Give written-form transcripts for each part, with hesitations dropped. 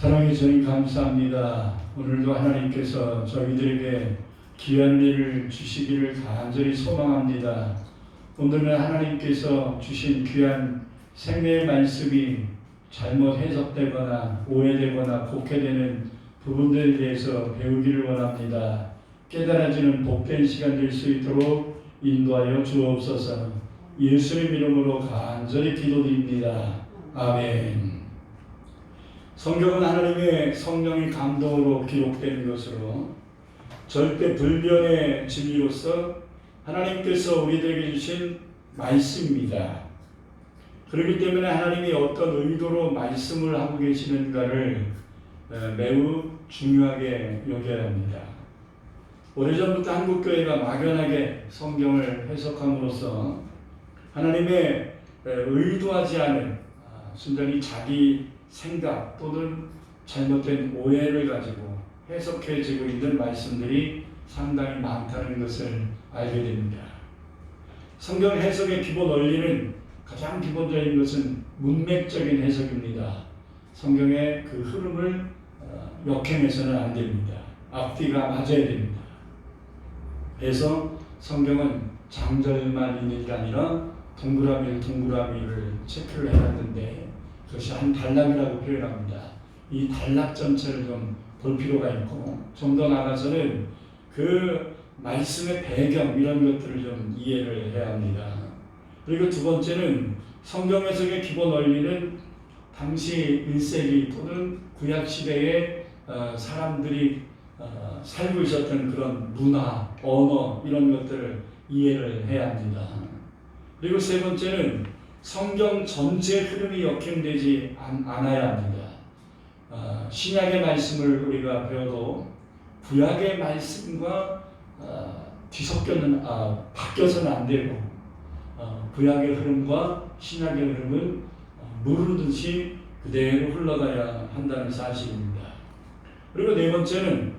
사랑해 주님 감사합니다. 오늘도 하나님께서 저희들에게 귀한 일을 주시기를 간절히 소망합니다. 오늘은 하나님께서 주신 귀한 생명의 말씀이 잘못 해석되거나 오해되거나 곡해되는 부분들에 대해서 배우기를 원합니다. 깨달아지는 복된 시간 될 수 있도록 인도하여 주옵소서. 예수님 이름으로 간절히 기도드립니다. 아멘. 성경은 하나님의 성령의 감동으로 기록된 것으로 절대 불변의 진리로서 하나님께서 우리들에게 주신 말씀입니다. 그렇기 때문에 하나님이 어떤 의도로 말씀을 하고 계시는가를 매우 중요하게 여겨야 합니다. 오래전부터 한국교회가 막연하게 성경을 해석함으로써 하나님의 의도하지 않은 순전히 자기 생각 또는 잘못된 오해를 가지고 해석해지고 있는 말씀들이 상당히 많다는 것을 알게 됩니다. 성경 해석의 기본 원리는 가장 기본적인 것은 문맥적인 해석입니다. 성경의 그 흐름을 역행해서는 안 됩니다. 앞뒤가 맞아야 됩니다. 그래서 성경은 장절만 있는 게 아니라 동그라미를 체크를 해놨는데 그것이 한 단락이라고 표현합니다. 이 단락 전체를 좀 볼 필요가 있고 좀 더 나아가서는 그 말씀의 배경 이런 것들을 좀 이해를 해야 합니다. 그리고 두 번째는 성경 해석의 기본 원리는 당시 1세기 또는 구약시대의 사람들이 살고 있었던 그런 문화, 언어 이런 것들을 이해를 해야 합니다. 그리고 세 번째는 성경 전체 흐름이 역행되지 않아야 합니다. 신약의 말씀을 우리가 배워도 구약의 말씀과 바뀌어서는 안 되고 구약의 흐름과 신약의 흐름은 물 흐르듯이 그대로 흘러가야 한다는 사실입니다. 그리고 네 번째는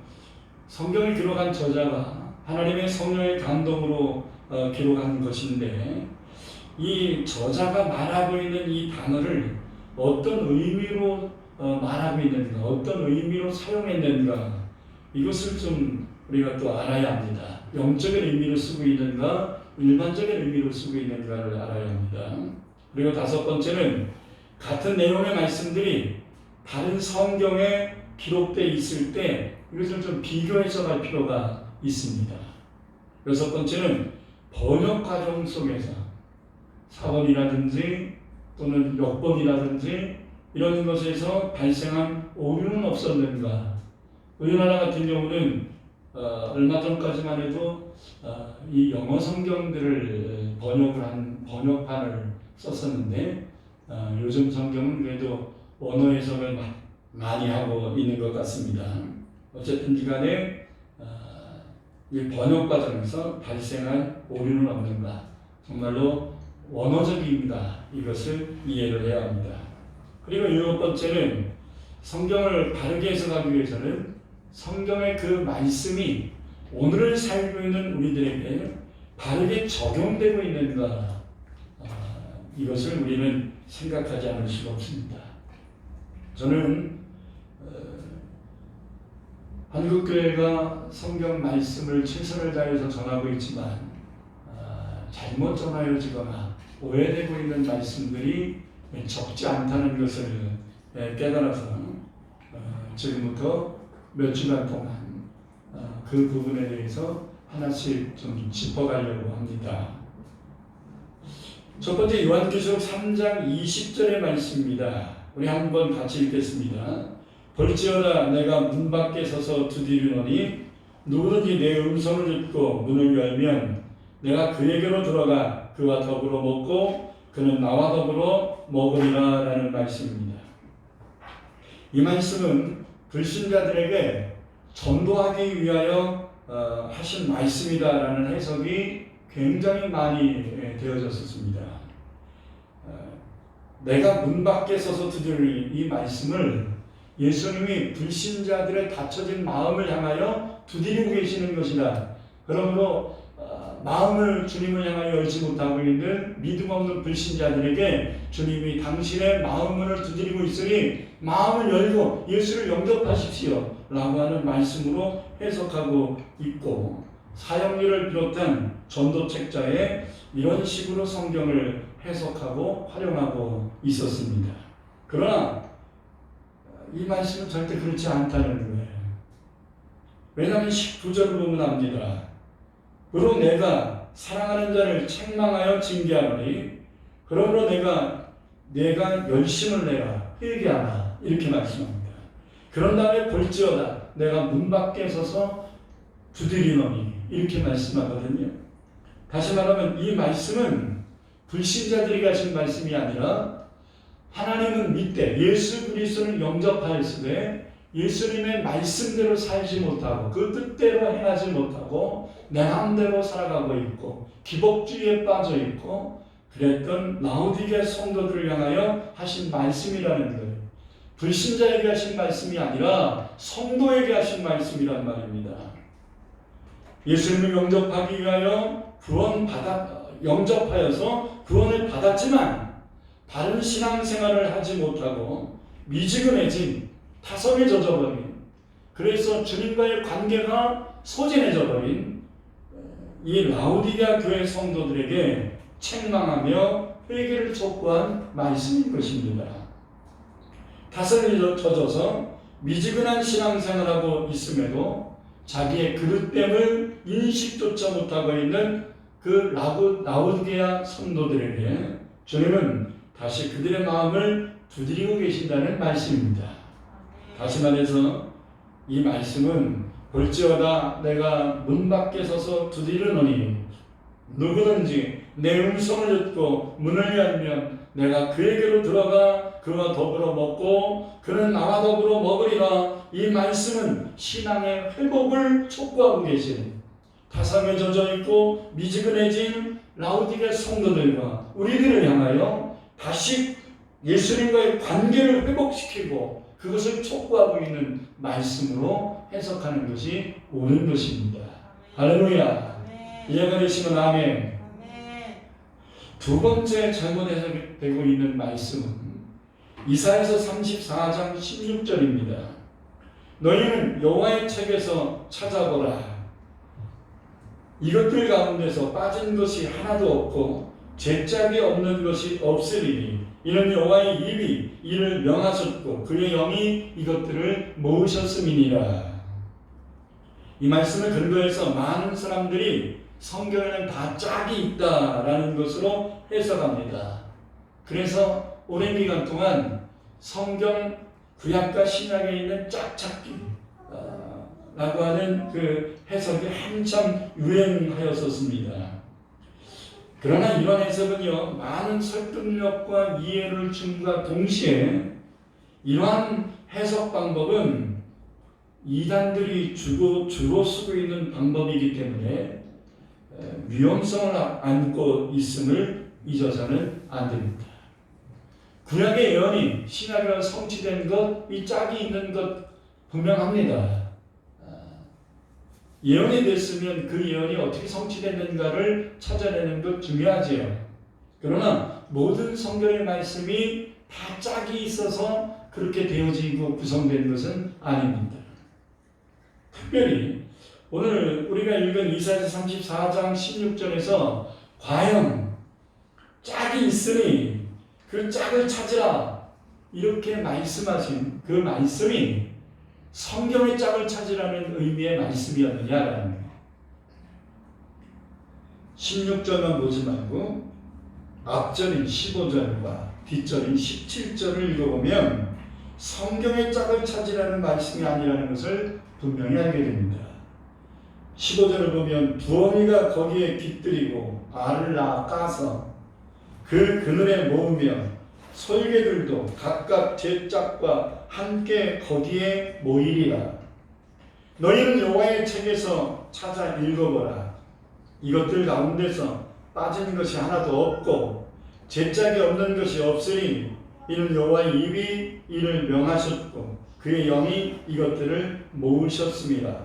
성경을 기록한 저자가 하나님의 성령의 감동으로 기록한 것인데 이 저자가 말하고 있는 이 단어를 어떤 의미로 말하고 있는가, 어떤 의미로 사용했는가 이것을 좀 우리가 또 알아야 합니다. 영적인 의미로 쓰고 있는가, 일반적인 의미로 쓰고 있는가를 알아야 합니다. 그리고 다섯 번째는 같은 내용의 말씀들이 다른 성경에 기록되어 있을 때 이것을 좀 비교해서 갈 필요가 있습니다. 여섯 번째는 번역 과정 속에서 사본이라든지 또는 역본이라든지 이런 것에서 발생한 오류는 없었는가. 우리나라 같은 경우는 얼마 전까지만 해도 이 영어 성경들을 번역을 한 번역판을 썼었는데 요즘 성경은 그래도 언어 해석을 많이 하고 있는 것 같습니다. 어쨌든 간에 이 번역 과정에서 발생한 오류는 없는가. 정말로 원어적입니다. 이것을 이해를 해야 합니다. 그리고 일곱 번째는 성경을 바르게 해석하기 위해서는 성경의 그 말씀이 오늘을 살고 있는 우리들에게 바르게 적용되고 있는가 이것을 우리는 생각하지 않을 수가 없습니다. 저는 한국교회가 성경 말씀을 최선을 다해서 전하고 있지만 잘못 전하여지거나 오해되고 있는 말씀들이 적지 않다는 것을 깨달아서 지금부터 몇 주간 동안 그 부분에 대해서 하나씩 좀 짚어가려고 합니다. 첫 번째 요한계시록 3장 20절의 말씀입니다. 우리 한번 같이 읽겠습니다. 볼지어다 내가 문 밖에 서서 두드리노니 누구든지 내 음성을 듣고 문을 열면 내가 그에게로 들어가 그와 더불어 먹고 그는 나와 더불어 먹으리라 라는 말씀입니다. 이 말씀은 불신자들에게 전도하기 위하여 하신 말씀이다 라는 해석이 굉장히 많이 되어졌습니다. 내가 문 밖에 서서 두드릴 이 말씀을 예수님이 불신자들의 닫혀진 마음을 향하여 두드리고 계시는 것이다. 그러므로 마음을 주님을 향하여 열지 못하고 있는 믿음 없는 불신자들에게 주님이 당신의 마음을 두드리고 있으니 마음을 열고 예수를 영접하십시오 라고 하는 말씀으로 해석하고 있고, 사형리를 비롯한 전도책자에 이런 식으로 성경을 해석하고 활용하고 있었습니다. 그러나 이 말씀은 절대 그렇지 않다는 거예요. 왜냐하면 19절을 보면 압니다. 그러므로 내가 사랑하는 자를 책망하여 징계하노니 그러므로 내가 열심을 내라 회개하라 이렇게 말씀합니다. 그런 다음에 볼지어다 내가 문 밖에 서서 두드리노니 이렇게 말씀하거든요. 다시 말하면 이 말씀은 불신자들이 하신 말씀이 아니라 하나님은 믿되 예수 그리스도를 영접하였으되 예수님의 말씀대로 살지 못하고 그 뜻대로 행하지 못하고 내 마음대로 살아가고 있고 기복주의에 빠져 있고 그랬던 라오디게 성도들을 향하여 하신 말씀이라는 거예요. 불신자에게 하신 말씀이 아니라 성도에게 하신 말씀이란 말입니다. 예수님을 영접하기 위하여 영접하여서 구원을 받았지만 바른 신앙생활을 하지 못하고 미지근해진 타성에 젖어버린, 그래서 주님과의 관계가 소진해져 버린 이 라오디게아 교회 성도들에게 책망하며 회개를 촉구한 말씀인 것입니다. 타성에 젖어서 미지근한 신앙생활하고 있음에도 자기의 그릇됨을 인식조차 못하고 있는 그 라오디게아 성도들에게 주님은 다시 그들의 마음을 두드리고 계신다는 말씀입니다. 다시 말해서 이 말씀은 볼지어다 내가 문 밖에 서서 두드리노니 누구든지 내 음성을 듣고 문을 열면 내가 그에게로 들어가 그와 더불어 먹고 그는 나와 더불어 먹으리라. 이 말씀은 신앙의 회복을 촉구하고 계신, 타성에 젖어 있고 미지근해진 라오디게 성도들과 우리들을 향하여 다시 예수님과의 관계를 회복시키고 그것을 촉구하고 있는 말씀으로 해석하는 것이 옳은 것입니다. 할렐루야. 이해가 되시면 아멘. 두 번째 잘못 해석되고 있는 말씀은 이사야서 34장 16절입니다. 너희는 여호와의 책에서 찾아보라. 이것들 가운데서 빠진 것이 하나도 없고 죄짝이 없는 것이 없으리니 이는 여호와의 입이 이를 명하셨고 그의 영이 이것들을 모으셨음이니라. 이 말씀을 근거해서 많은 사람들이 성경에는 다 짝이 있다라는 것으로 해석합니다. 그래서 오랜 기간 동안 성경 구약과 신약에 있는 짝찾기 라고 하는 그 해석이 한참 유행하였었습니다. 그러나 이런 해석은요, 많은 설득력과 이해를 줌과 동시에 이러한 해석 방법은 이단들이 주로 쓰고 있는 방법이기 때문에 위험성을 안고 있음을 잊어서는 안 됩니다. 구약의 예언이 신약에 성취된 것, 이 짝이 있는 것 분명합니다. 예언이 됐으면 그 예언이 어떻게 성취됐는가를 찾아내는 것 중요하지요. 그러나 모든 성경의 말씀이 다 짝이 있어서 그렇게 되어지고 구성된 것은 아닙니다. 특별히 오늘 우리가 읽은 이사야서 34장 16절에서 과연 짝이 있으니 그 짝을 찾으라 이렇게 말씀하신 그 말씀이 성경의 짝을 찾으라는 의미의 말씀이었느냐라는 거예요. 16절만 보지 말고 앞절인 15절과 뒷절인 17절을 읽어보면 성경의 짝을 찾으라는 말씀이 아니라는 것을 분명히 알게 됩니다. 15절을 보면 부엉이가 거기에 깃들이고 알을 낳아 까서 그 그늘에 모으며 솔개들도 각각 제 짝과 함께 거기에 모이리라. 너희는 여호와의 책에서 찾아 읽어보라. 이것들 가운데서 빠진 것이 하나도 없고 제 짝이 없는 것이 없으니 이는 여호와의 입이 이를 명하셨고 그의 영이 이것들을 모으셨습니다.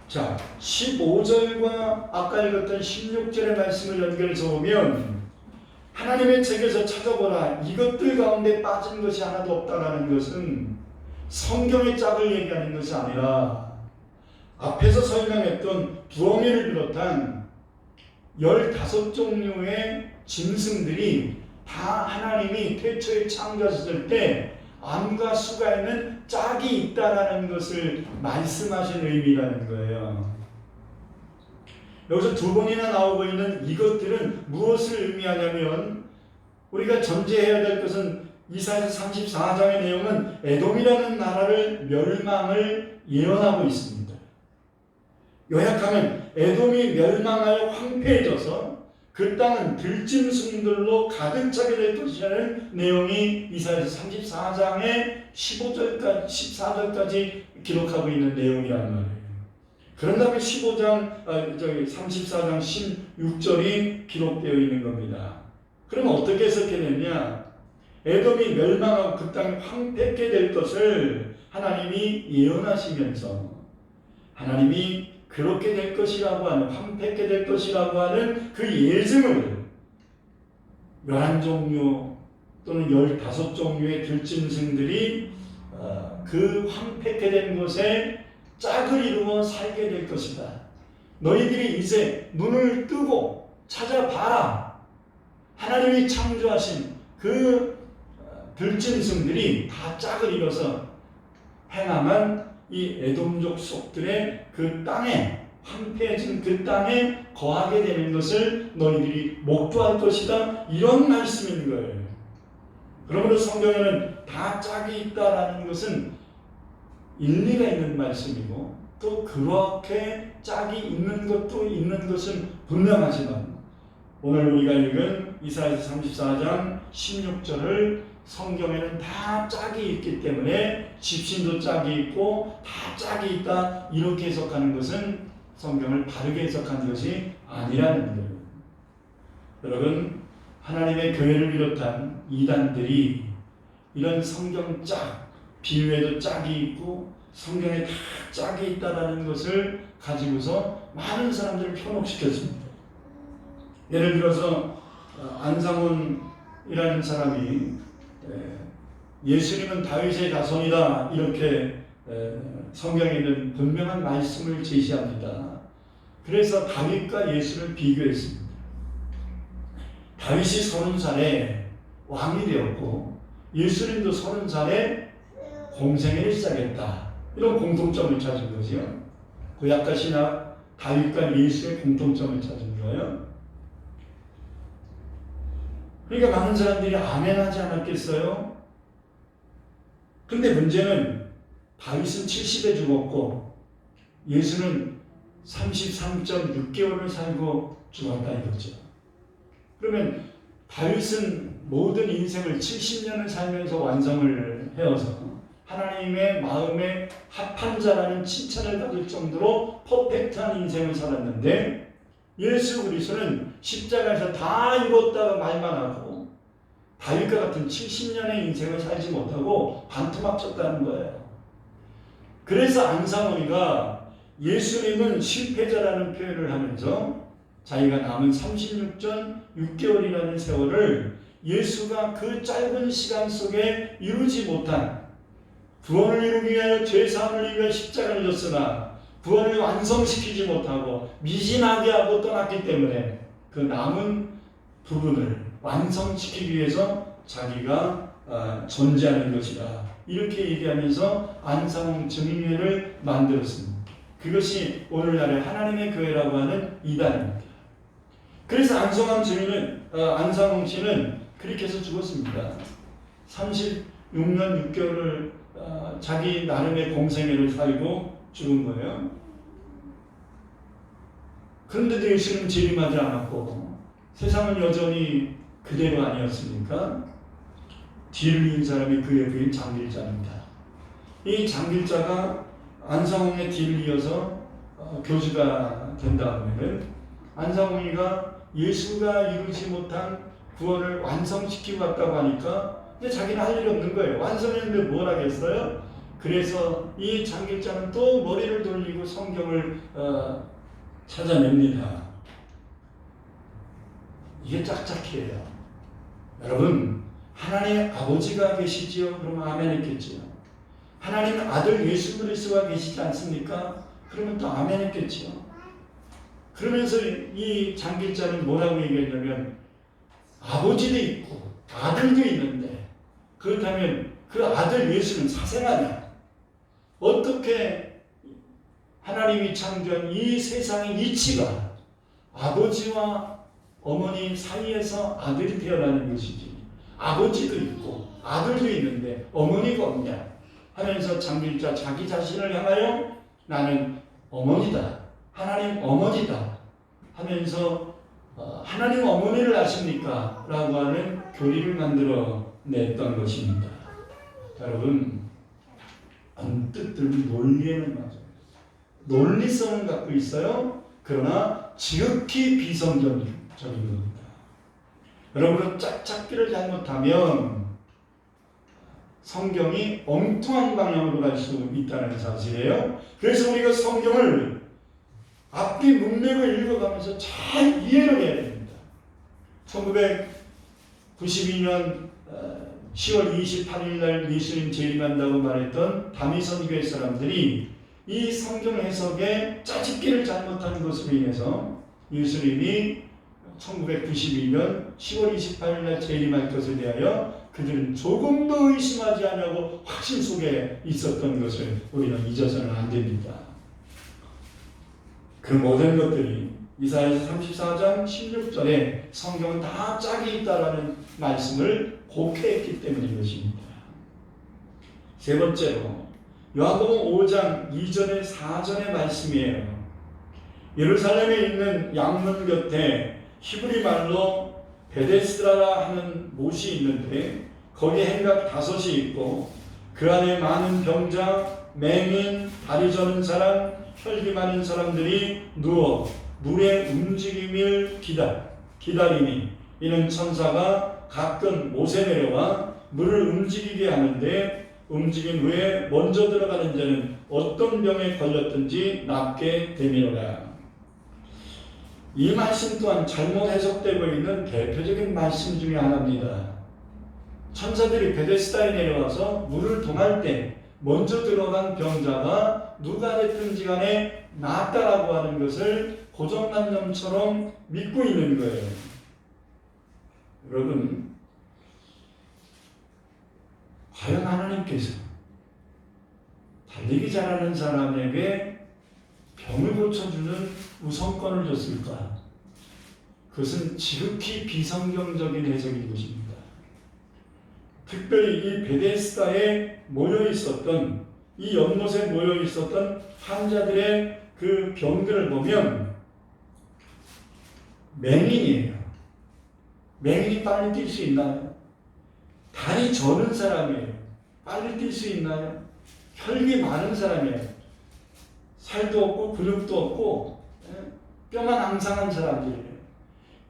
자, 15절과 아까 읽었던 16절의 말씀을 연결해서 보면 하나님의 책에서 찾아보라 이것들 가운데 빠진 것이 하나도 없다라는 것은 성경의 짝을 얘기하는 것이 아니라 앞에서 설명했던 부엉이를 비롯한 15종류의 짐승들이 다 하나님이 태초에 창조하셨을 때 암과 수가 있는 짝이 있다라는 것을 말씀하신 의미라는 거예요. 여기서 두 번이나 나오고 있는 이것들은 무엇을 의미하냐면 우리가 전제해야 될 것은 이사야서 34장의 내용은 에돔이라는 나라를 멸망을 예언하고 있습니다. 요약하면 에돔이 멸망하여 황폐해져서 그 땅은 들짐승들로 가득 차게 될 것이라는 내용이 이사야서 34장의 15절까지 14절까지 기록하고 있는 내용이라는 말이에요. 그런 다음에 34장 16절이 기록되어 있는 겁니다. 그럼 어떻게 해석해냈냐? 에돔이 멸망하고 그 땅이 황폐케 될 것을 하나님이 예언하시면서 하나님이 그렇게 될 것이라고 하는 황폐케 될 것이라고 하는 그 예증을 11종류 또는 15종류의 들짐승들이 그 황폐케 된 곳에 짝을 이루어 살게 될 것이다. 너희들이 이제 눈을 뜨고 찾아봐라. 하나님이 창조하신 그 들짐승들이 다 짝을 이뤄서 행함한 이 에돔족 속들의 그 땅에 황폐해진 그 땅에 거하게 되는 것을 너희들이 목도할 것이다. 이런 말씀인 거예요. 그러므로 성경에는 다 짝이 있다라는 것은 일리가 있는 말씀이고 또 그렇게 짝이 있는 것도 있는 것은 분명하지만 오늘 우리가 읽은 이사야서 34장 16절을 성경에는 다 짝이 있기 때문에 집신도 짝이 있고 다 짝이 있다 이렇게 해석하는 것은 성경을 바르게 해석한 것이 아니라는 거예요. 여러분 하나님의 교회를 비롯한 이단들이 이런 성경 짝, 비유에도 짝이 있고 성경에 다 짝이 있다라는 것을 가지고서 많은 사람들을 현혹시켰습니다. 예를 들어서 안상훈이라는 사람이 예수님은 다윗의 자손이다 이렇게 성경에 있는 분명한 말씀을 제시합니다. 그래서 다윗과 예수를 비교했습니다. 다윗이 30살에 왕이 되었고 예수님도 30살에 공생애를 시작했다. 이런 공통점을 찾은 거죠. 구약과 신약 다윗과 예수의 공통점을 찾은 거예요. 그러니까 많은 사람들이 아멘하지 않았겠어요? 근데 문제는 다윗은 70에 죽었고 예수는 33.6개월을 살고 죽었다 이거죠. 그러면 다윗은 모든 인생을 70년을 살면서 완성을 해어서 하나님의 마음에 합한 자라는 칭찬을 받을 정도로 퍼펙트한 인생을 살았는데 예수 그리스도는 십자가에서 다 이뤘다가 말만 하고 다윗과 같은 70년의 인생을 살지 못하고 반토막쳤다는 거예요. 그래서 안상원이가 예수님은 실패자라는 표현을 하면서 자기가 남은 36.6개월이라는 세월을 예수가 그 짧은 시간 속에 이루지 못한 구원을 이루기 위하여 죄사함을 이루기 위하여 십자가를 졌으나 구원을 완성시키지 못하고 미진하게 하고 떠났기 때문에 그 남은 부분을 완성시키기 위해서 자기가 존재하는 것이다. 이렇게 얘기하면서 안상홍 증인회를 만들었습니다. 그것이 오늘날의 하나님의 교회라고 하는 이단입니다. 그래서 안상홍 씨는 그렇게 해서 죽었습니다. 36년 6개월을 자기 나름의 공생애를 살고 죽은 거예요. 그런데도 예수님은 재림하지 않았고 세상은 여전히 그대로 아니었습니까? 뒤를 이은 사람이 그의 부인 장길자입니다. 이 장길자가 안상홍의 뒤를 이어서 교주가 된 다음에는 안상홍이가 예수가 이루지 못한 구원을 완성시키고 왔다고 하니까 이제 자기는 할 일이 없는 거예요. 완성했는데 뭘 하겠어요? 그래서 이 장길자는 또 머리를 돌리고 성경을 찾아냅니다. 이게 짝짝해요. 여러분, 하나님의 아버지가 계시지요? 그러면 아멘 했겠지요. 하나님 아들 예수 그리스도가 계시지 않습니까? 그러면 또 아멘 했겠지요. 그러면서 이 장길자는 뭐라고 얘기했냐면 아버지도 있고 아들도 있는데 그렇다면 그 아들 예수는 사생아냐? 어떻게 하나님이 창조한 이 세상의 이치가 아버지와 어머니 사이에서 아들이 태어나는 것이지 아버지도 있고 아들도 있는데 어머니가 없냐 하면서 장길자 자기 자신을 향하여 나는 어머니다, 하나님 어머니다 하면서 하나님 어머니를 아십니까? 라고 하는 교리를 만들어 냈던 것입니다. 여러분, 언뜻 들면 논리에는 맞아요. 논리성은 갖고 있어요. 그러나 지극히 비성경적인 겁니다. 여러분은 짝짝기를 잘못하면 성경이 엉뚱한 방향으로 갈 수 있다는 사실이에요. 그래서 우리가 성경을 앞뒤 문맥을 읽어가면서 잘 이해를 해야 됩니다. 1992년 10월 28일 날 예수님 재림한다고 말했던 다미선교회 사람들이 이 성경 해석에 짜집기를 잘못한 것으로 인해서 예수님이 1992년 10월 28일 날 재림할 것에 대하여 그들은 조금도 의심하지 않냐고 확신 속에 있었던 것을 우리는 잊어서는 안 됩니다. 그 모든 것들이 이사야서 34장 16절에 성경은 다 짝이 있다라는 말씀을 곡해했기 때문인 것입니다. 세 번째로 요한복음 5장 2절에 4절의 말씀이에요. 예루살렘에 있는 양문 곁에 히브리 말로 베데스다라 하는 못이 있는데 거기에 행각 5이 있고 그 안에 많은 병자, 맹인, 다리 저는 사람, 혈기 많은 사람들이 누워 물의 움직임을 기다리니 이는 천사가 가끔 못에 내려와 물을 움직이게 하는데 움직인 후에 먼저 들어가는 자는 어떤 병에 걸렸든지 낫게 되미로라. 이 말씀 또한 잘못 해석되고 있는 대표적인 말씀 중에 하나입니다. 천사들이 베데스다에 내려와서 물을 동할 때 먼저 들어간 병자가 누가 됐든지 간에 낫다라고 하는 것을 고정관념처럼 믿고 있는 거예요. 여러분, 과연 하나님께서 달리기 잘하는 사람에게 병을 고쳐주는 우선권을 줬을까? 그것은 지극히 비성경적인 해석인 것입니다. 특별히 이 베데스다에 모여 있었던 이 연못에 모여 있었던 환자들의 그 병들을 보면 맹인이에요. 맹인이 빨리 뛸 수 있나요? 다리 저는 사람이에요. 빨리 뛸 수 있나요? 혈기 많은 사람이에요. 살도 없고 근육도 없고 뼈만 앙상한 사람들이에요.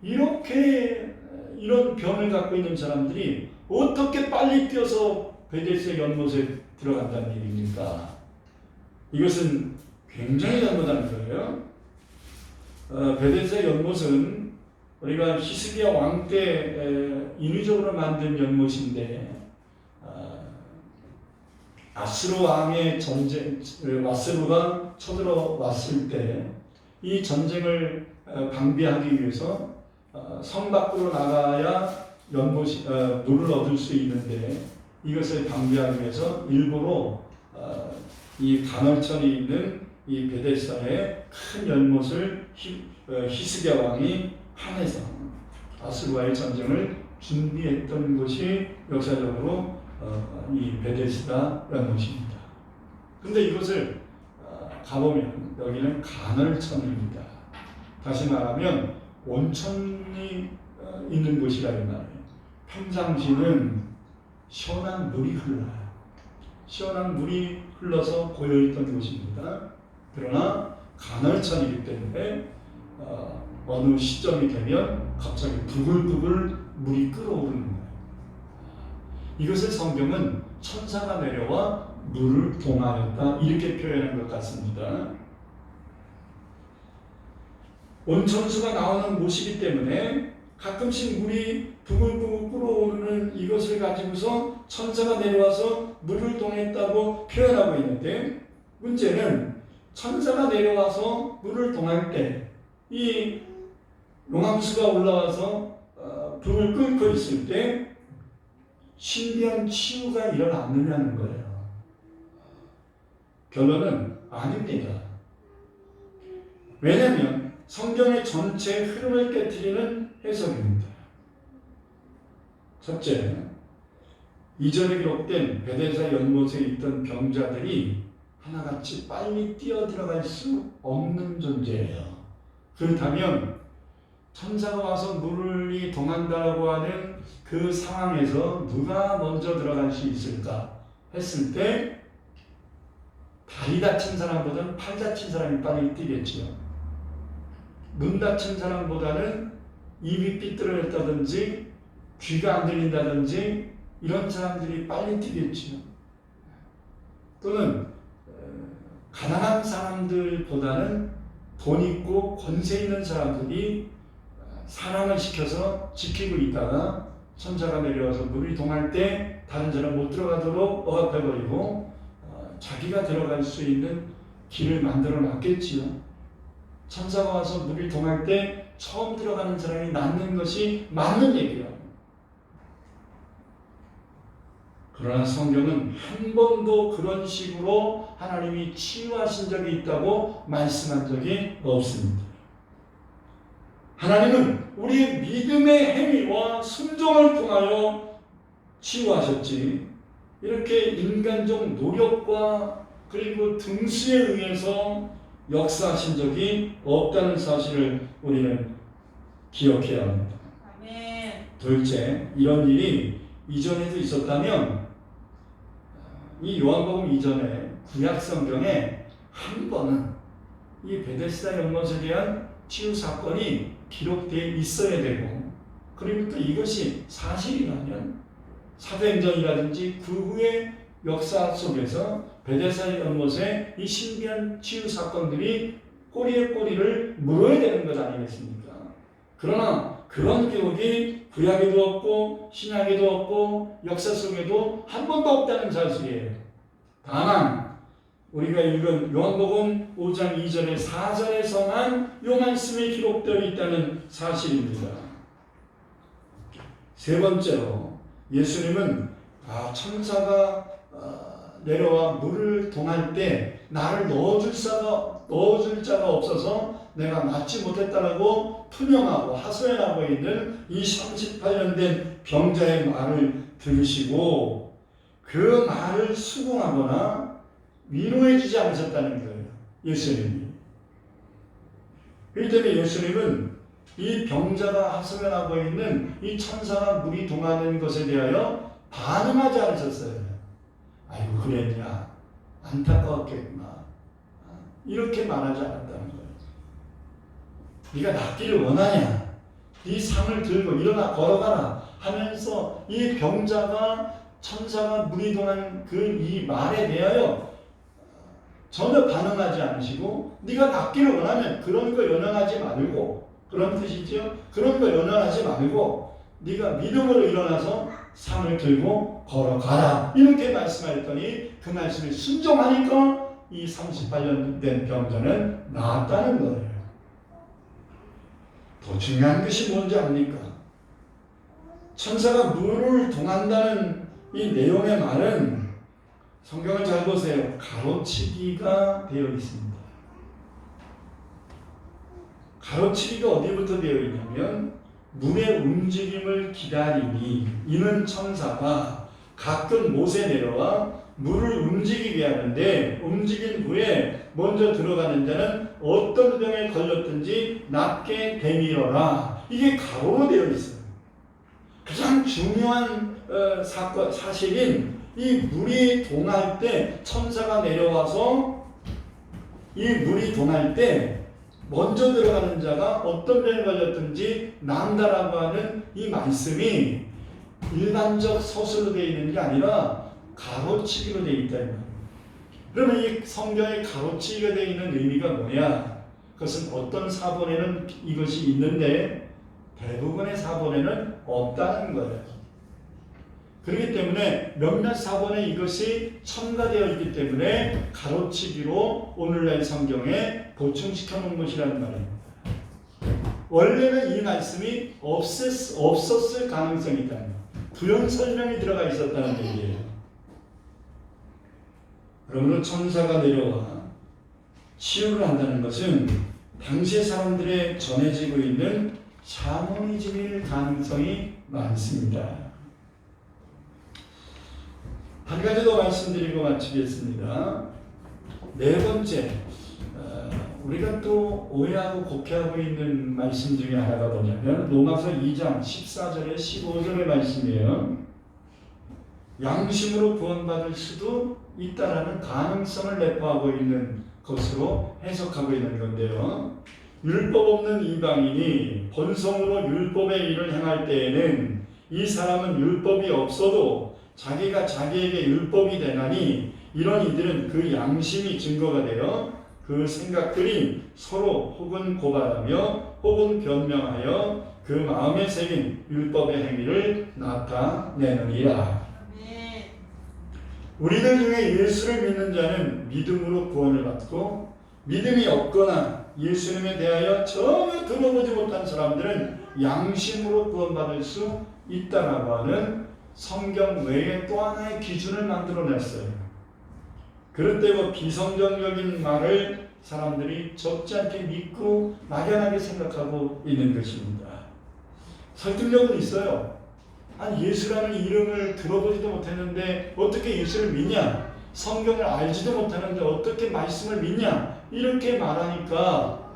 이렇게 이런 병을 갖고 있는 사람들이 어떻게 빨리 뛰어서 베데스다 연못에 들어간다는 얘기입니까? 이것은 굉장히 잘못한 거예요. 베데스다 연못은 우리가 히스기야 왕 때 인위적으로 만든 연못인데 아스루 왕의 전쟁, 아스루가 쳐들어왔을 때 이 전쟁을 방비하기 위해서 성 밖으로 나가야 연못이 물을 얻을 수 있는데 이것을 방비하기 위해서 일부러 이 간헐천이 있는 이 베데스다의 큰 연못을 히스기야 왕이 한해서 아스루와의 전쟁을 준비했던 것이 역사적으로 이 베데스다 연못입니다. 근데 이것을 가보면 여기는 간헐천입니다. 다시 말하면 온천이 있는 곳이라 이 말이에요. 평상시는 시원한 물이 흘러요. 시원한 물이 흘러서 고여있던 곳입니다. 그러나 간헐천이기 때문에 어느 시점이 되면 갑자기 부글부글 물이 끓어오르는 거예요. 이것을 성경은 천사가 내려와 물을 동하였다. 이렇게 표현한 것 같습니다. 온천수가 나오는 곳이기 때문에 가끔씩 물이 부글부글 끓어오르는 이것을 가지고서 천사가 내려와서 물을 동했다고 표현하고 있는데, 문제는 천사가 내려와서 물을 동할 때 이 용암수가 올라와서 불을 끓고 있을 때 신비한 치유가 일어났느냐는 거예요. 결론은 아닙니다. 왜냐하면 성경의 전체 흐름을 깨트리는 해석입니다. 첫째, 이전에 기록된 베데스다 연못에 있던 병자들이 하나같이 빨리 뛰어들어갈 수 없는 존재예요. 그렇다면 천사가 와서 물이 동한다고 하는 그 상황에서 누가 먼저 들어갈 수 있을까 했을 때 다리 다친 사람보다는 팔 다친 사람이 빨리 뛰겠지요. 눈 다친 사람보다는 입이 삐뚤어졌다든지 귀가 안 들린다든지 이런 사람들이 빨리 뛰겠지요. 또는 가난한 사람들보다는 돈 있고 권세 있는 사람들이 사람을 시켜서 지키고 있다가 천사가 내려와서 물이 동할 때 다른 사람 못 들어가도록 억압해버리고 자기가 들어갈 수 있는 길을 만들어 놨겠지요. 천사가 와서 물이 동할 때 처음 들어가는 사람이 낫는 것이 맞는 얘기예요. 그러나 성경은 한 번도 그런 식으로 하나님이 치유하신 적이 있다고 말씀한 적이 없습니다. 하나님은 우리의 믿음의 행위와 순종을 통하여 치유하셨지, 이렇게 인간적 노력과 그리고 등수에 의해서 역사하신 적이 없다는 사실을 우리는 기억해야 합니다. 아멘. 둘째, 이런 일이 이전에도 있었다면 이 요한복음 이전에 구약 성경에 한 번은 이 베데스다 연못에 대한 치유 사건이 기록되어 있어야 되고, 그리고 또 이것이 사실이라면 사도행전이라든지 그 후의 역사 속에서 베데스다 연못에 이 신비한 치유 사건들이 꼬리에 꼬리를 물어야 되는 것 아니겠습니까? 그러나 그런 기록이 구약에도 없고 신약에도 없고 역사 속에도 한 번도 없다는 사실이에요. 다만 우리가 읽은 요한복음 5장 2절에 4절에서만 이 말씀이 기록되어 있다는 사실입니다. 세 번째로, 예수님은 천사가 내려와 물을 동할 때 나를 넣어줄 자가 없어서 내가 낫지 못했다라고 투명하고 하소연하고 있는 이 38년 된 병자의 말을 들으시고 그 말을 수긍하거나 위로해 주지 않으셨다는 거예요. 예수님이. 그렇기 때문에 예수님은 이 병자가 하소연하고 있는 이 천사가 물이 동하는 것에 대하여 반응하지 않으셨어요. 아이고 그랬냐, 안타까웠겠구나, 이렇게 말하지 않았다는 거예요. 네가 낫기를 원하냐, 네 상을 들고 일어나 걸어가라 하면서 이 병자가 천사가 물이 동한 그 이 말에 대하여 전혀 반응하지 않으시고, 네가 낫기를 원하면 그런 거 연연하지 말고, 그런 뜻이죠. 그런 거 연연하지 말고 네가 믿음으로 일어나서 상을 들고 걸어가라, 이렇게 말씀하였더니 그 말씀에 순종하니까 이 38년 된 병자는 나았다는 거예요. 더 중요한 것이 뭔지 압니까? 천사가 물을 동한다는 이 내용의 말은 성경을 잘 보세요. 가로치기가 되어 있습니다. 가로치기가 어디부터 되어 있냐면, 물의 움직임을 기다리니 이는 천사가 가끔 못에 내려와 물을 움직이게 하는데, 움직인 후에 먼저 들어가는 자는 어떤 병에 걸렸든지 낫게 되밀어라. 이게 가로로 되어 있어요. 가장 중요한 사실인 이 물이 동할 때, 천사가 내려와서 이 물이 동할 때 먼저 들어가는 자가 어떤 병에 걸렸든지 난다라고 하는 이 말씀이 일반적 서술로 되어 있는 게 아니라 가로치기로 되어 있다는 말입니다. 그러면 이 성경에 가로치기가 되어 있는 의미가 뭐냐? 그것은 어떤 사본에는 이것이 있는데 대부분의 사본에는 없다는 거예요. 그렇기 때문에 몇몇 사본에 이것이 첨가되어 있기 때문에 가로치기로 오늘날 성경에 보충시켜 놓은 것이라는 말입니다. 원래는 이 말씀이 없었을 가능성이 있다는 거예요. 부연 설명이 들어가 있었다는 얘기예요. 그러므로 천사가 내려와 치유를 한다는 것은 당시의 사람들의 전해지고 있는 샤머니즘일 가능성이 많습니다. 한 가지 더 말씀드리고 마치겠습니다. 네 번째, 우리가 또 오해하고 곡해하고 있는 말씀 중에 하나가 뭐냐면 로마서 2장 14절에 15절의 말씀이에요. 양심으로 구원받을 수도 있다라는 가능성을 내포하고 있는 것으로 해석하고 있는 건데요. 율법 없는 이방인이 본성으로 율법의 일을 행할 때에는 이 사람은 율법이 없어도 자기가 자기에게 율법이 되나니 이런 이들은 그 양심이 증거가 되어 그 생각들이 서로 혹은 고발하며 혹은 변명하여 그 마음에 새긴 율법의 행위를 나타내느니라. 우리들 중에 예수를 믿는 자는 믿음으로 구원을 받고 믿음이 없거나 예수님에 대하여 전혀 들어보지 못한 사람들은 양심으로 구원받을 수 있다라고 하는 성경 외에 또 하나의 기준을 만들어냈어요. 그럴 때 뭐 비성경적인 말을 사람들이 적지 않게 믿고 막연하게 생각하고 있는 것입니다. 설득력은 있어요. 아니 예수라는 이름을 들어보지도 못했는데 어떻게 예수를 믿냐? 성경을 알지도 못하는데 어떻게 말씀을 믿냐? 이렇게 말하니까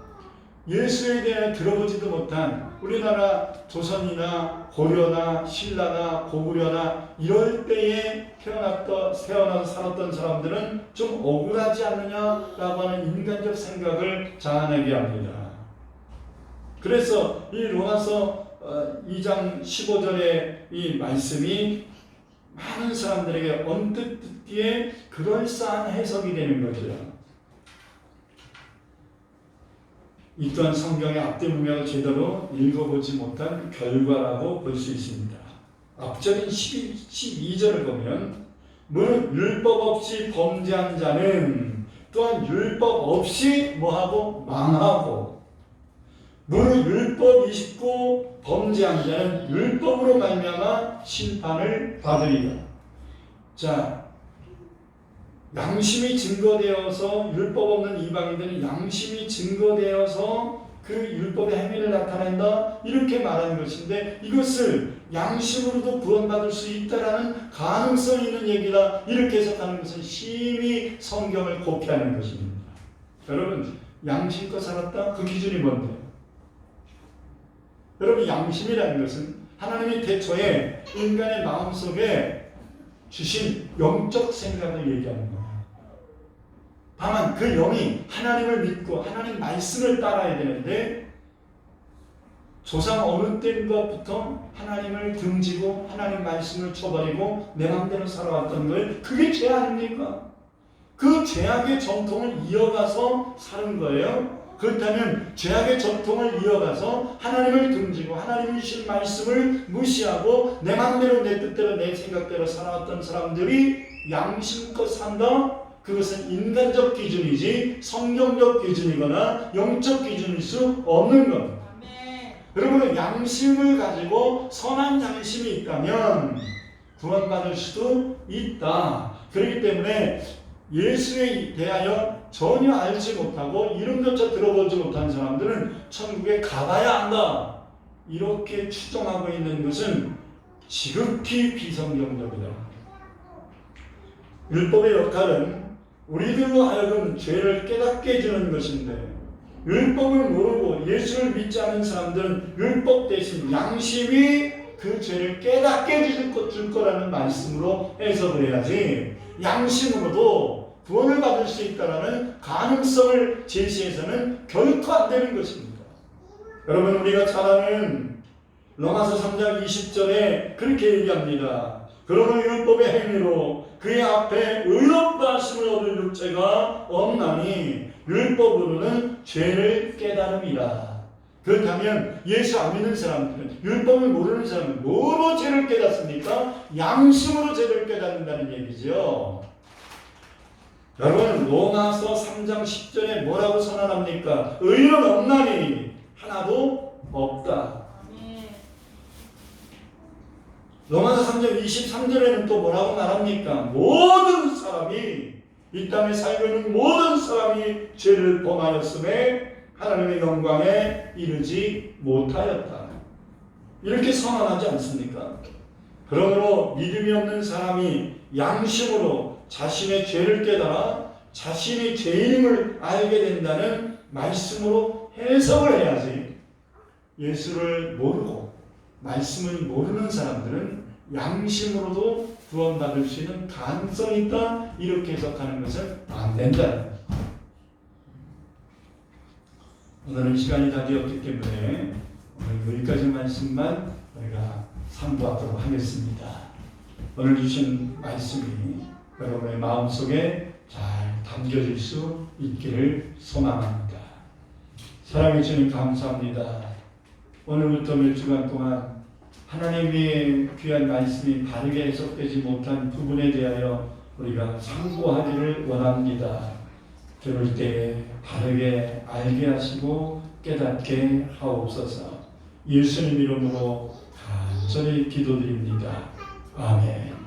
예수에 대해 들어보지도 못한 우리나라 조선이나 고려나 신라나 고구려나 이럴 때에 태어나서 살았던 사람들은 좀 억울하지 않느냐라고 하는 인간적 생각을 자아내게 합니다. 그래서 이 로마서 2장 15절의 이 말씀이 많은 사람들에게 언뜻 듣기에 그럴싸한 해석이 되는 거죠. 이 또한 성경의 앞뒤 문맥을 제대로 읽어보지 못한 결과라고 볼 수 있습니다. 앞절인 12절을 보면 무릇 율법 없이 범죄한 자는 또한 율법 없이 뭐하고 망하고 무릇 율법 잊고 범죄한 자는 율법으로 말미암아 심판을 받으리라. 자, 양심이 증거되어서 율법 없는 이방인들은 양심이 증거되어서 그 율법의 행위를 나타낸다 이렇게 말하는 것인데 이것을 양심으로도 구원받을 수 있다라는 가능성이 있는 얘기다 이렇게 해석하는 것은 심히 성경을 곡해하는 것입니다. 여러분 양심껏 살았다 그 기준이 뭔데요? 여러분 양심이라는 것은 하나님이 태초에 인간의 마음속에 주신 영적 생각을 얘기하는 거예요. 다만 그 영이 하나님을 믿고 하나님 말씀을 따라야 되는데 조상 어느 때부터 하나님을 등지고 하나님 말씀을 쳐버리고 내 마음대로 살아왔던 걸 그게 죄 아닙니까? 그 죄악의 전통을 이어가서 사는 거예요. 그렇다면 죄악의 전통을 이어가서 하나님을 등지고 하나님이 주신 말씀을 무시하고 내 마음대로 내 뜻대로 내 생각대로 살아왔던 사람들이 양심껏 산다? 그것은 인간적 기준이지 성경적 기준이거나 영적 기준일 수 없는 겁니다. 여러분 양심을 가지고 선한 양심이 있다면 구원받을 수도 있다. 그렇기 때문에 예수에 대하여 전혀 알지 못하고 이름조차 들어보지 못한 사람들은 천국에 가봐야 한다. 이렇게 추정하고 있는 것은 지극히 비성경적이다. 율법의 역할은 우리들로 하여금 죄를 깨닫게 해주는 것인데 율법을 모르고 예수를 믿지 않는 사람들은 율법 대신 양심이 그 죄를 깨닫게 해줄 거라는 말씀으로 해석을 해야지 양심으로도 구원을 받을 수 있다는 가능성을 제시해서는 결코 안 되는 것입니다. 여러분 우리가 잘 아는 로마서 3장 20절에 그렇게 얘기합니다. 그러므로 율법의 행위로 그의 앞에 의롭다 하심을 얻을 육체가 없나니 율법으로는 죄를 깨달음이라. 그렇다면 예수 안 믿는 사람들은, 율법을 모르는 사람은 뭐로 죄를 깨닫습니까? 양심으로 죄를 깨닫는다는 얘기죠. 여러분, 로마서 3장 10절에 뭐라고 선언합니까? 의인은 없나니 하나도 없다. 로마서 3장 23절에는 또 뭐라고 말합니까? 모든 사람이, 이 땅에 살고 있는 모든 사람이 죄를 범하였음에 하나님의 영광에 이르지 못하였다. 이렇게 선언하지 않습니까? 그러므로 믿음이 없는 사람이 양심으로 자신의 죄를 깨달아 자신이 죄인임을 알게 된다는 말씀으로 해석을 해야지, 예수를 모르고 말씀을 모르는 사람들은 양심으로도 구원받을 수 있는 가능성이 있다, 이렇게 해석하는 것은 안 된다. 오늘은 시간이 다 되었기 때문에 오늘 여기까지 말씀만 우리가 상고하도록 하겠습니다. 오늘 주신 말씀이 여러분의 마음속에 잘 담겨질 수 있기를 소망합니다. 사랑해 주님 감사합니다. 오늘부터 몇 주간 동안 하나님의 귀한 말씀이 바르게 해석되지 못한 부분에 대하여 우리가 상고하기를 원합니다. 들을 때 바르게 알게 하시고 깨닫게 하옵소서. 예수님 이름으로 간절히 기도드립니다. 아멘.